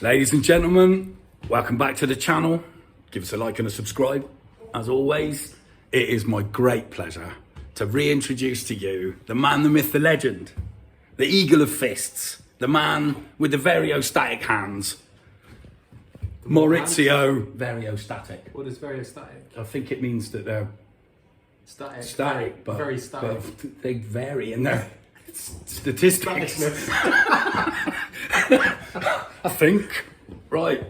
Ladies and gentlemen, welcome back to the channel. Give us a like and a subscribe. As always, it is my great pleasure to reintroduce to you the man, the myth, the legend, the eagle of fists, the man with the variostatic hands, Maurizio Variostatic. What is variostatic? I think it means that they're Static, but, very static. but they vary in their statistics. I think. Right.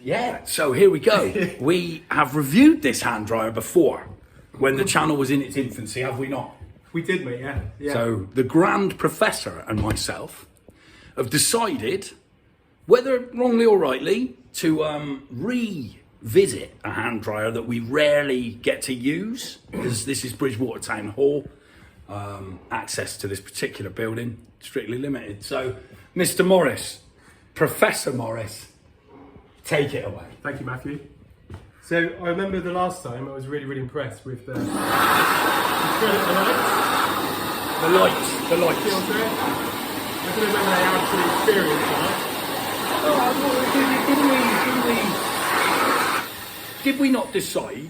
Yeah, so here we go. We have reviewed this hand dryer before when the channel was in its infancy, have we not? We did, mate, yeah. So the Grand Professor and myself have decided, whether wrongly or rightly, to revisit a hand dryer that we rarely get to use, because this is Bridgewater Town Hall. Access to this particular building strictly limited. So, Mr. Morris, Professor Morris, take it away. Thank you, Matthew. So I remember the last time I was really impressed with the lights. The lights. Feel to it? I don't know whether they actually experienced or not. Did we not decide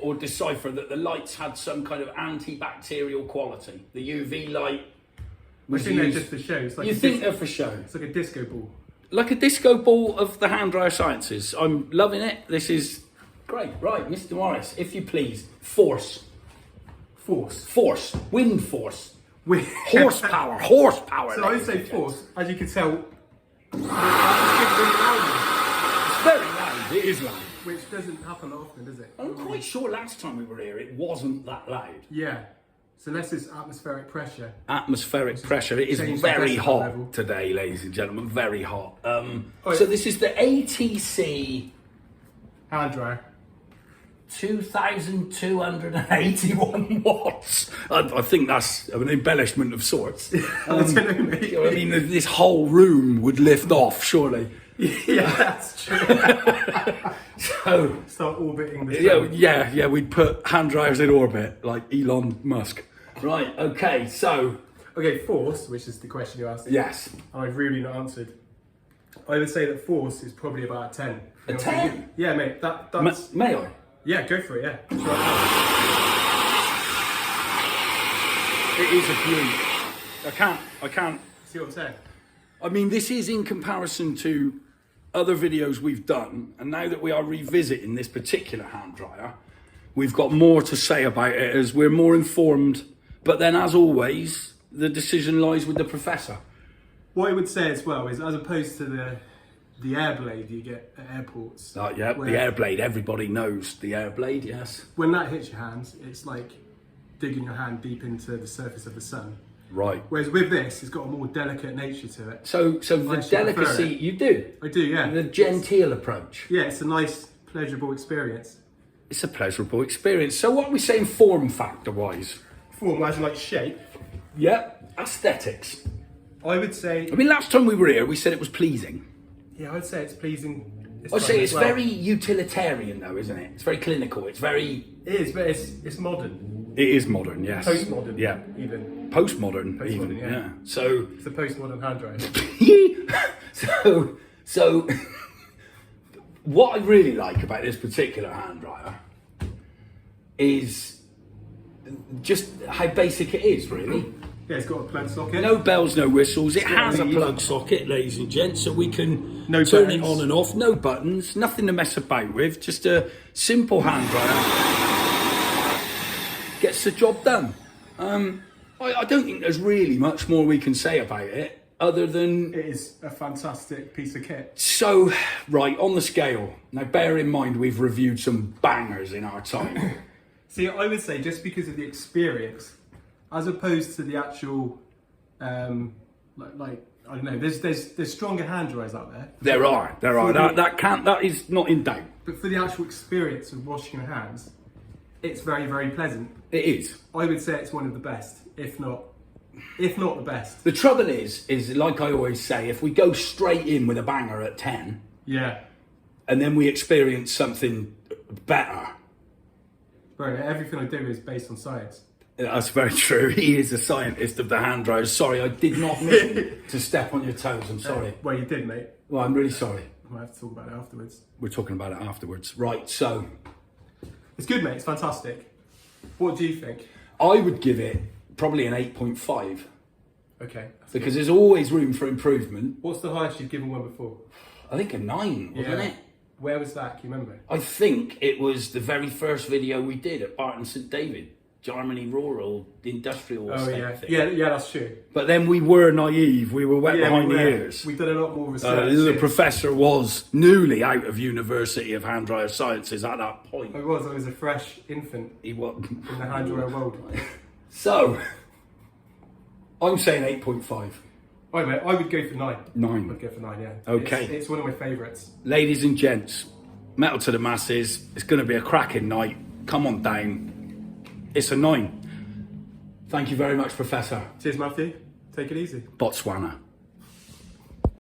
or decipher that the lights had some kind of antibacterial quality? The UV light I was think they're used. just for show. It's like You think they're for show? It's like a disco ball. Like a disco ball of the hand dryer sciences. I'm loving it. This is great. Right, Mr. Morris, if you please, force, wind force, horsepower. So I would say force, as you can tell, It's very loud. It is loud. which doesn't happen often, does it? I'm quite sure last time we were here it wasn't that loud. Yeah. So unless it's atmospheric pressure. Atmospheric pressure. It is Change the very decibel hot level. today, ladies and gentlemen. Very hot. yeah. So this is the ATC Hand dryer. 2,281 watts. I think that's an embellishment of sorts. I don't know, mate. I mean, this whole room would lift off, surely. Yeah, that's true. So, Start orbiting the sun. yeah, we'd put hand dryers in orbit, like Elon Musk. Right, okay, so, Okay, force, which is the question you asked. yes. And I've really not answered. I would say that force is probably about a 10. A 10? Yeah, mate. That's... May I? Yeah, go for it, yeah. It is a beauty. I can't. See what I'm saying? I mean, this is in comparison to other videos we've done, and now that we are revisiting this particular hand dryer, we've got more to say about it as we're more informed. But then, as always, the decision lies with the professor. What I would say as well is, as opposed to the Airblade you get at airports. Yeah, the Airblade. Everybody knows the Airblade. Yes. When that hits your hands, it's like digging your hand deep into the surface of the sun. Right. Whereas with this, it's got a more delicate nature to it. So the actually prefer delicacy it. you do. I do, yeah. The genteel approach. Yeah, it's a nice, pleasurable experience. It's a pleasurable experience. So what are we saying form factor wise? Form, as in like shape, Yeah. Aesthetics. I would say, I mean, last time we were here, we said it was pleasing. yeah, I'd say it's pleasing. I'd say it's very utilitarian, though, isn't it? It's very clinical. It's very. It is, but it's modern. It is modern, yes. Postmodern, Yeah. even. Postmodern, Postmodern, even. yeah. Yeah. So. It's a postmodern hand dryer. so. What I really like about this particular hand dryer is just how basic it is, really. Yeah, it's got a plug socket. No bells, no whistles. It has a lead. plug socket, ladies and gents, so we can No turn buttons. it on and off. No buttons, nothing to mess about with. Just a simple hand dryer. Gets the job done. I don't think there's really much more we can say about it, other than... It is a fantastic piece of kit. So, right, on the scale. Now, bear in mind, we've reviewed some bangers in our time. See, I would say just because of the experience, as opposed to the actual, like I don't know, there's stronger hand dryers out there. There are. That is not in doubt. But for the actual experience of washing your hands, it's very, very pleasant. It is. I would say it's one of the best, if not the best. The trouble is like I always say, if we go straight in with a banger at 10, Yeah. and then we experience something better, Bro, everything I do is based on science. That's very true. He is a scientist of the hand dryers. Sorry, I did not mean to step on your toes. I'm sorry. Well, you did, mate. Well, I'm really sorry. We'll have to talk about it afterwards. We're talking about it afterwards. Right, so It's good, mate. It's fantastic. What do you think? I would give it probably an 8.5 Okay. because there's always room for improvement. What's the highest you've given one before? I think a 9, wasn't it? Where was that? Can you remember? I think it was the very first video we did at Barton St David, Germany rural industrial estate thing. Yeah, that's true. But then we were naive. We were wet behind the ears. We've done a lot more research. The professor was newly out of University of Hand Dryer Sciences at that point. I was a fresh infant He was. in the hand dryer world. So, I'm saying 8.5. Right, mate, I would go for 9. 9. I'd go for 9, yeah. Okay. It's one of my favourites. Ladies and gents, metal to the masses. It's going to be a cracking night. Come on down. It's a 9. Thank you very much, Professor. Cheers, Matthew. Take it easy. Botswana.